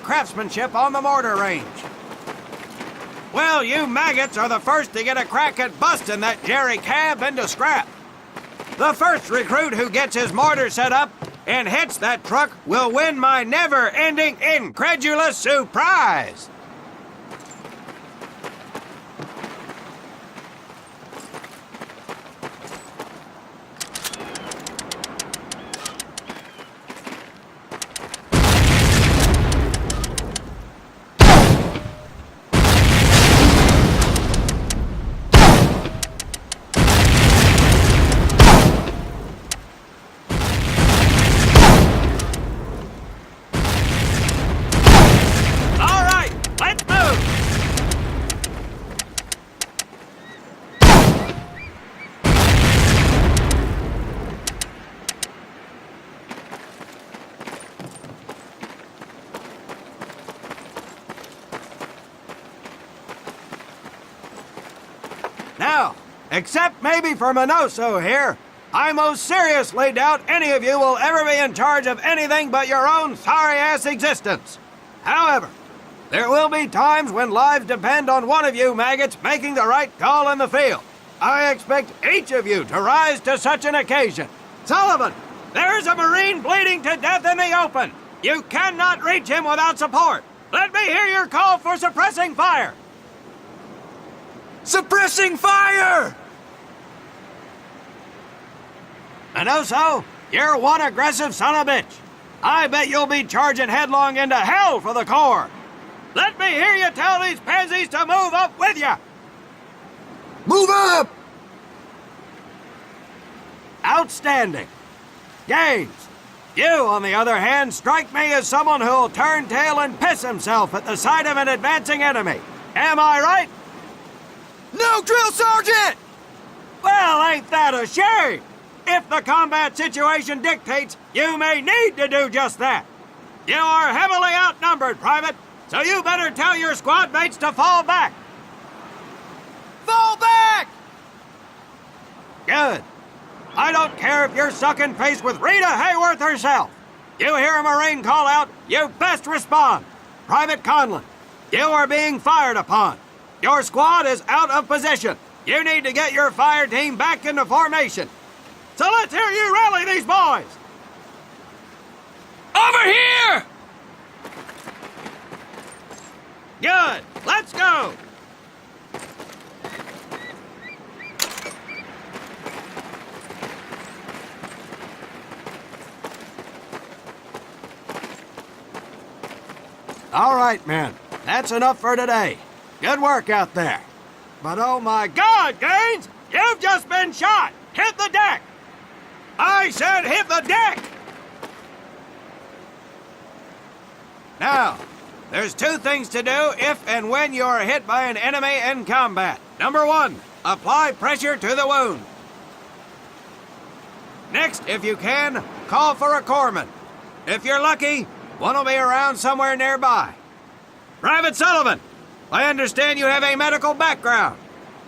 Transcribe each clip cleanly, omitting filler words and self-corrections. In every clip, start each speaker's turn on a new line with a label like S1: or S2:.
S1: craftsmanship on the mortar range. Well, you maggots are the first to get a crack at busting that Jerry cab into scrap. The first recruit who gets his mortar set up and hits that truck will win my never-ending incredulous surprise. Now, except maybe for Minoso here, I most seriously doubt any of you will ever be in charge of anything but your own sorry-ass existence. However, there will be times when lives depend on one of you maggots making the right call in the field. I expect each of you to rise to such an occasion. Sullivan, there is a Marine bleeding to death in the open. You cannot reach him without support. Let me hear your call for suppressing fire.
S2: Suppressing fire!
S1: Minoso, you're one aggressive son of a bitch. I bet you'll be charging headlong into hell for the Corps. Let me hear you tell these pansies to move up with you.
S2: Move up!
S1: Outstanding. Gaines, you, on the other hand, strike me as someone who'll turn tail and piss himself at the sight of an advancing enemy. Am I right?
S2: No, Drill Sergeant!
S1: Well, ain't that a shame? If the combat situation dictates, you may need to do just that. You are heavily outnumbered, Private, so you better tell your squad mates to fall back.
S2: Fall back!
S1: Good. I don't care if you're sucking face with Rita Hayworth herself. You hear a Marine call out, you best respond. Private Conlon, you are being fired upon. Your squad is out of position. You need to get your fire team back into formation. So let's hear you rally these boys.
S2: Over here!
S1: Good. Let's go. All right, men. That's enough for today. Good work out there. But oh my God, Gaines! You've just been shot! Hit the deck! I said hit the deck! Now, there's two things to do if and when you are hit by an enemy in combat. Number one, apply pressure to the wound. Next, if you can, call for a corpsman. If you're lucky, one will be around somewhere nearby. Private Sullivan, I understand you have a medical background.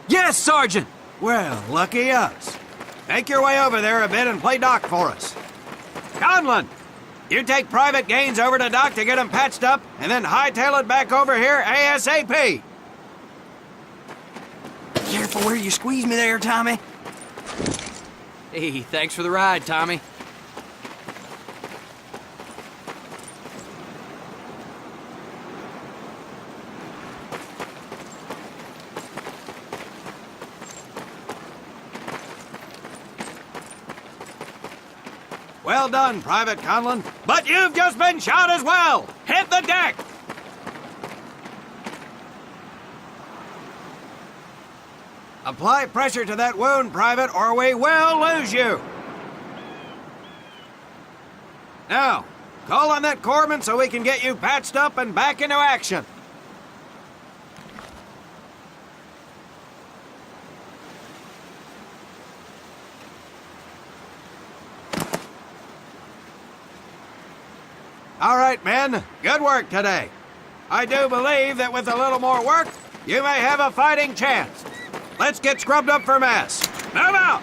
S2: Yes, Sergeant!
S1: Well, lucky us. Make your way over there a bit and play doc for us. Conlon, you take Private Gaines over to doc to get him patched up, and then hightail it back over here ASAP.
S2: Careful where you squeeze me there, Tommy.
S3: Hey, thanks for the ride, Tommy.
S1: Well done, Private Conlon. But you've just been shot as well. Hit the deck. Apply pressure to that wound, Private, or we will lose you. Now, call on that corpsman so we can get you patched up and back into action. All right, men. Good work today. I do believe that with a little more work, you may have a fighting chance. Let's get scrubbed up for mass. Move out!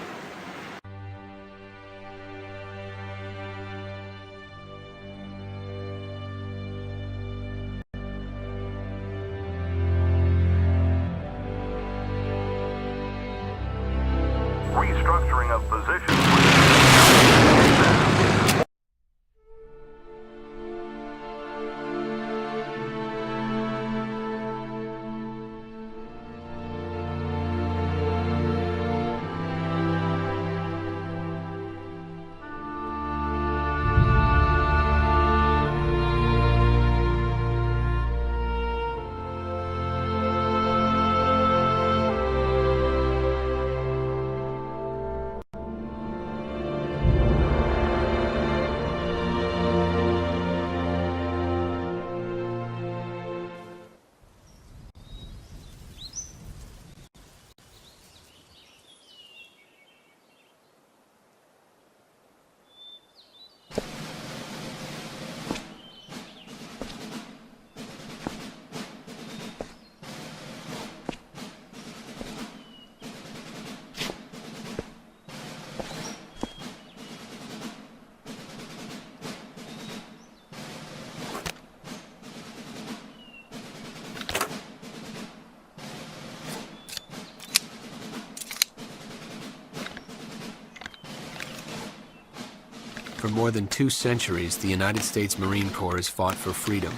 S3: For more than 2 centuries, the United States Marine Corps has fought for freedom.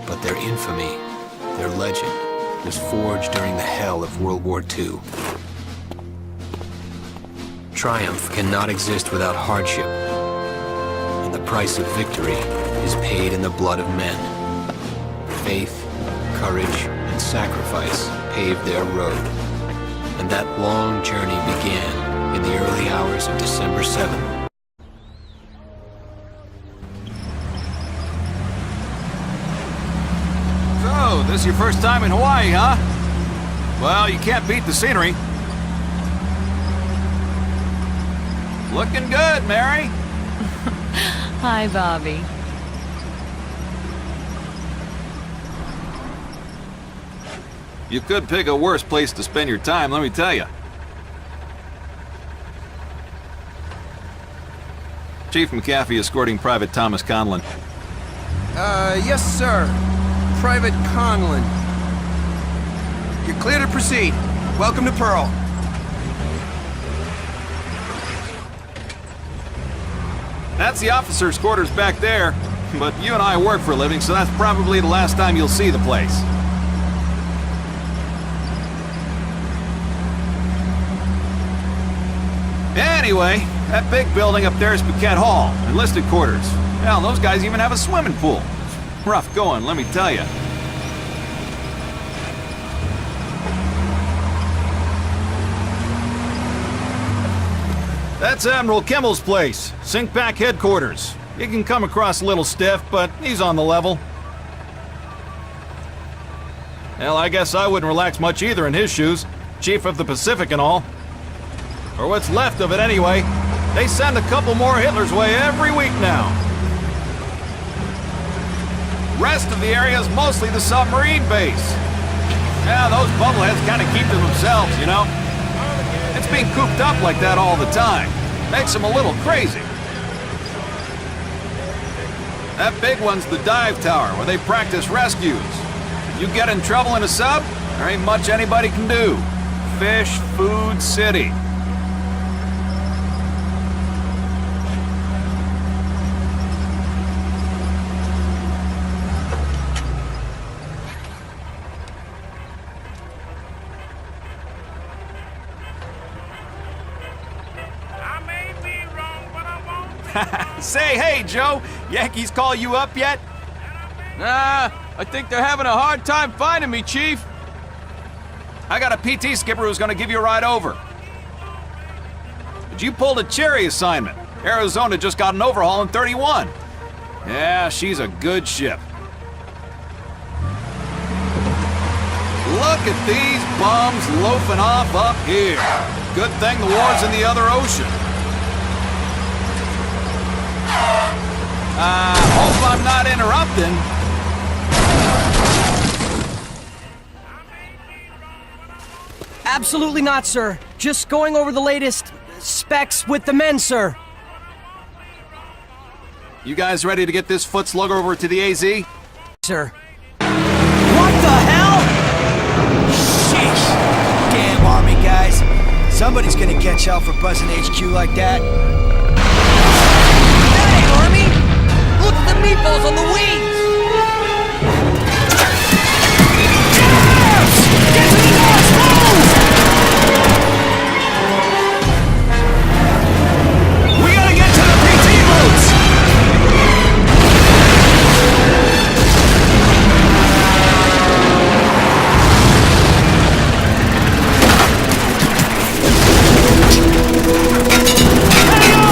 S3: But their infamy, their legend, was forged during the hell of World War II. Triumph cannot exist without hardship, and the price of victory is paid in the blood of men. Faith, courage, and sacrifice paved their road, and that long journey began in the early hours of December 7th.
S4: So, this is your first time in Hawaii, huh? Well, you can't beat the scenery. Looking good, Mary.
S5: Hi, Bobby.
S4: You could pick a worse place to spend your time, let me tell you. Chief McAfee escorting Private Thomas Conlon.
S2: Yes, sir. Private Conlon. You're clear to proceed. Welcome to Pearl.
S4: That's the officers' quarters back there, but you and I work for a living, so that's probably the last time you'll see the place. Anyway, that big building up there is Paquette Hall, enlisted quarters. Hell, those guys even have a swimming pool. Rough going, let me tell you. That's Admiral Kimmel's place, Sinkback headquarters. He can come across a little stiff, but he's on the level. Hell, I guess I wouldn't relax much either in his shoes, Chief of the Pacific and all. Or what's left of it anyway. They send a couple more Hitlers' way every week now. Rest of the area is mostly the submarine base. Yeah, those bubbleheads kind of keep to themselves, you know? It's being cooped up like that all the time. Makes them a little crazy. That big one's the dive tower, where they practice rescues. You get in trouble in a sub, there ain't much anybody can do. Fish, food, city. Say, hey, Joe, Yankees call you up yet?
S3: Nah, I think they're having a hard time finding me, Chief.
S4: I got a PT skipper who's gonna give you a ride over. But you pulled a cherry assignment. Arizona just got an overhaul in 31. Yeah, she's a good ship. Look at these bums loafing off up here. Good thing the war's in the other ocean. Hope I'm not interrupting.
S6: Absolutely not, sir. Just going over the latest specs with the men, sir.
S4: You guys ready to get this foot slugger over to the AZ?
S6: Sir. What the hell?
S2: Sheesh. Damn Army guys. Somebody's gonna catch hell for buzzing HQ like that.
S6: Hey, Army! Look at the meatballs on the wings! Yes! Get to the north, move!
S4: We gotta get to the PT boots!
S1: Hang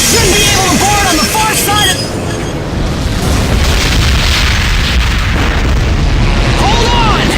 S6: should be able to board on the far side of... Hold on!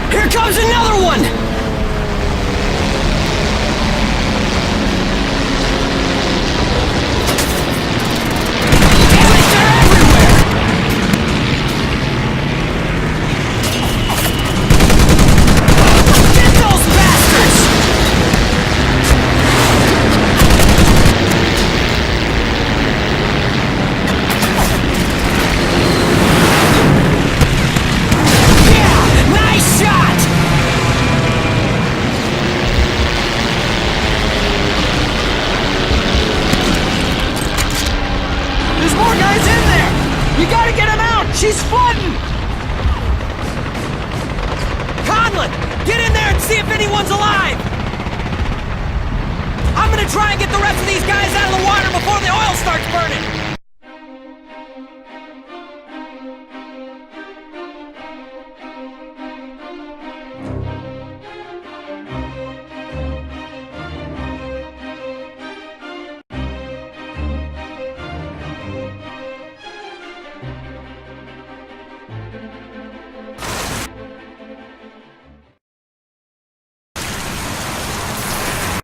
S6: Here comes another one! Damn it, they're everywhere! Get those bastards! Yeah! Nice shot!
S2: There's more guys in there! You gotta get him out! She's flooding!
S6: Conlon, get in there and see if anyone's alive! I'm gonna try and get the rest of these guys out of the water before the oil starts burning!